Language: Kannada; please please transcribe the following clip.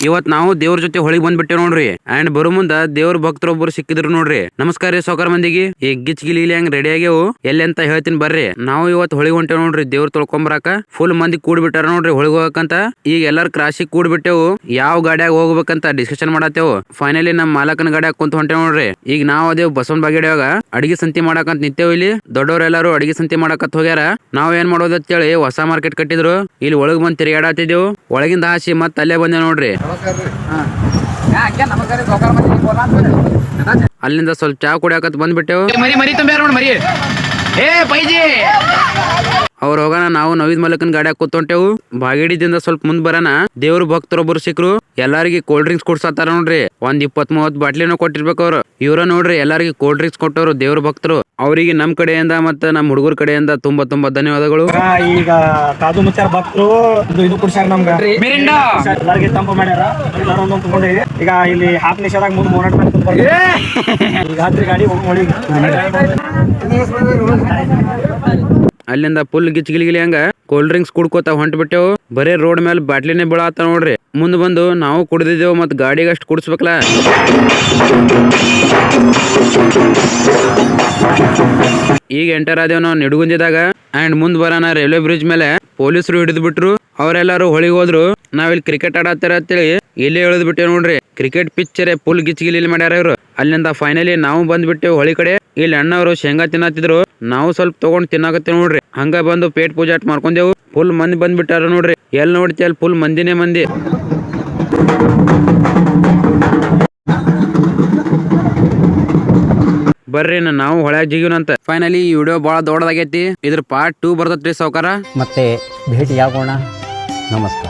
ಇವತ್ ನಾವು ದೇವ್ರ ಜೊತೆ ಹೊಳಿಗ್ ಬಂದ್ಬಿಟ್ಟೆ ನೋಡ್ರಿ. ಅಂಡ್ ಬರೋ ಮುಂದ ದೇವ್ರ ಭಕ್ತರೊಬ್ಬರು ಸಿಕ್ಕಿದ್ರು ನೋಡ್ರಿ. ನಮಸ್ಕಾರ ರೀ ಸಾವ್ಕಾರ ಮಂದಿಗೆ. ಈ ಗಿಚ್ ಗಿಲಿ ಹೆಂಗ್ ರೆಡಿ ಆಗ್ಯಾವು ಎಲ್ಲಿ ಅಂತ ಹೇಳ್ತೀನಿ ಬರ್ರಿ. ನಾವು ಇವತ್ ಹೊಳಿಗ್ ಹೊಂಟೇವ್ ನೋಡ್ರಿ ದೇವ್ರ ತೊಳ್ಕೊಂಬರಾಕ. ಫುಲ್ ಮಂದಿ ಕೂಡ್ಬಿಟ್ಟಾರ ನೋಡ್ರಿ ಹೊಳಿಗ್ ಹೋಗಕಂತ. ಈಗ ಎಲ್ಲಾರ ಕ್ರಾಸಿಗೆ ಕೂಡ್ಬಿಟ್ಟೆವು. ಯಾವ ಗಾಡಿಯಾಗ ಹೋಗ್ಬೇಕಂತ ಡಿಸ್ಕಷನ್ ಮಾಡತ್ತೇವು. ಫೈನಲಿ ನಮ್ ಮಾಲಕನ ಗಾಡಿಯಾಗ ಕುಂತ ಹೊಂಟೇವ್ ನೋಡ್ರಿ. ಈಗ ನಾವ್ ಅದೇವ್ ಬಸವನ್ ಬಾಗೇಡಿಯಾಗ ಅಡಿಗೆ ಸಂತಿ ಮಾಡಕಂತ ನಿಂತೇವ್. ಇಲ್ಲಿ ದೊಡ್ಡವ್ರೆಲ್ಲಾರು ಅಡಿಗೆ ಸಂತಿ ಮಾಡಕತ್ ಹೋಗ್ಯಾರ. ನಾವ್ ಏನ್ ಮಾಡೋದ್ ಅಂತೇಳಿ ಹೊಸ ಮಾರ್ಕೆಟ್ ಕಟ್ಟಿದ್ರು. ಇಲ್ಲಿ ಒಳಗ್ ಬಂದ್ ತಿರುಗಾಡತ್ತಿದ್ದೇವು. ಒಳಗಿಂದ ಹಾಸಿ ಮತ್ ಅಲ್ಲೇ ಬಂದೆ ನೋಡ್ರಿ. ಅಲ್ಲಿಂದ ಸ್ವಲ್ಪ ಚಾ ಕುಡಿಯಾಕತ್ ಬಂದ್ಬಿಟ್ಟೆವು. ಅವ್ರ ಹೋಗೋಣ ನಾವು ನವೀದ್ ಮಲಕನ್ ಗಾಡಿಯಾಗ ಕೂತ್ಕೊಂಟೇವು. ಬಾಗೇಡಿದಿಂದ ಸ್ವಲ್ಪ ಮುಂದ್ ಬರೋಣ ದೇವ್ರ ಭಕ್ತರೊಬ್ಬರು ಸಿಕ್ರು. ಎಲ್ಲಾರ್ಗಿ ಕೋಲ್ಡ್ ಡ್ರಿಂಕ್ಸ್ ಕೊಡ್ಸತ್ತಾರ ನೋಡ್ರಿ. ಒಂದ್ 20-30 ಬಾಟ್ಲಿನೂ ಕೊಟ್ಟಿರ್ಬೇಕು ಅವ್ರು. ಇವ್ರ ನೋಡ್ರಿ ಎಲ್ಲಾರ್ಗಿ ಕೋಲ್ಡ್ ಡ್ರಿಂಕ್ಸ್ ಕೊಟ್ಟವ್ರು ದೇವ್ರ ಭಕ್ತರು. ಅವರಿಗೆ ನಮ್ ಕಡೆಯಿಂದ ಮತ್ತೆ ನಮ್ ಹುಡುಗರ ಕಡೆಯಿಂದ ತುಂಬಾ ತುಂಬಾ ಧನ್ಯವಾದಗಳು. ಈಗ ಕಾದು ಮುಚ್ಚಾರ ಭಕ್ತರು ಇದು ಕುಡ್ಸಾರ ನಮ್ಗ ಎಲ್ಲಾರ್ಗಿ ತಂಪು ಮಾಡ್ಯಾರ. ಎಲ್ಲಾರು ಒಂದೊಂದು ತಗೊಂಡಿವಿ. ಈಗ ಇಲ್ಲಿ ಹಾಫ್ ನಿಮಿಷದಾಗ ಮುಂದ್ ಮೋನಾಟ್ ಮಾಡಿ ಈಗ ಹತ್ರಿ ಗಾಡಿ ಹೋಗಿ. ಅಲ್ಲಿಂದ ಫುಲ್ ಗಿಚ್ಗಿಲಿಗಿಲಿ ಹಂಗ ಕೋಲ್ಡ್ ಡ್ರಿಂಕ್ಸ್ ಕುಡ್ಕೋತ ಹೊಂಟ್ ಬಿಟ್ಟೆವು. ಬರೇ ರೋಡ್ ಮೇಲೆ ಬಾಟ್ಲಿನೇ ಬೀಳಾತ ನೋಡ್ರಿ. ಮುಂದ್ ಬಂದು ನಾವು ಕುಡ್ದಿದ್ದೇವು ಮತ್ ಗಾಡಿಗೆ ಅಷ್ಟು ಕುಡಿಸ್ಬೇಕಲ್ಲ. ಈಗ ಎಂಟರ್ ಆದೇವ್ ನಾವು ನಿಡುಗುಂದಿದಾಗ. ಅಂಡ್ ಮುಂದ್ ಬರೋಣ ರೈಲ್ವೆ ಬ್ರಿಡ್ಜ್ ಮೇಲೆ ಪೊಲೀಸರು ಹಿಡಿದು ಬಿಟ್ರು. ಅವರೆಲ್ಲಾರು ಹೊಳಿಗೆ ಹೋದ್ರು. ನಾವಿಲ್ಲಿ ಕ್ರಿಕೆಟ್ ಆಡತ್ತಾರ ಅಂತೇಳಿ ಇಲ್ಲೇ ಇಳಿದ್ ಬಿಟ್ಟೇವ್ ನೋಡ್ರಿ. ಕ್ರಿಕೆಟ್ ಪಿಚ್ಚರೇ ಫುಲ್ ಗಿಚ್ಗಿಲಿ ಮಾಡ್ಯಾರ ಇವ್ರು. ಅಲ್ಲಿಂದ ಫೈನಲಿ ನಾವು ಬಂದ್ಬಿಟ್ಟೆವು ಹೊಳಿ ಕಡೆ. ಇಲ್ಲಿ ಅಣ್ಣವ್ರು ಶೇಂಗಾ ತಿನ್ನತ್ತಿದ್ರು. ನಾವು ಸ್ವಲ್ಪ ತಗೊಂಡ್ ತಿನ್ನಾಕತ್ತೇವ್ ನೋಡ್ರಿ. ಹಂಗ ಬಂದು ಪೇಟ್ ಪೂಜೆ ಮಾಡ್ಕೊಂಡೆವು. ಫುಲ್ ಮಂದಿ ಬಂದ್ಬಿಟ್ಟಾರ ನೋಡ್ರಿ. ಎಲ್ ನೋಡ್ತಿ ಅಲ್ಲಿ ಫುಲ್ ಮಂದಿನೇ ಮಂದಿ. ಬರ್ರಿ ನಾವು ಹೊಳ್ಯಾಗ ಜಿಗಿವನಂತ. ಫೈನಲಿ ಈ ವಿಡಿಯೋ ಬಾಳ ದೊಡ್ಡದಾಗೈತಿ. ಇದ್ರ ಪಾರ್ಟ್ 2 ಬರ್ತೈತ್ರಿ ಸಾವ್ಕಾರ. ಮತ್ತೆ ಭೇಟಿಯಾಗೋಣ. ನಮಸ್ಕಾರ.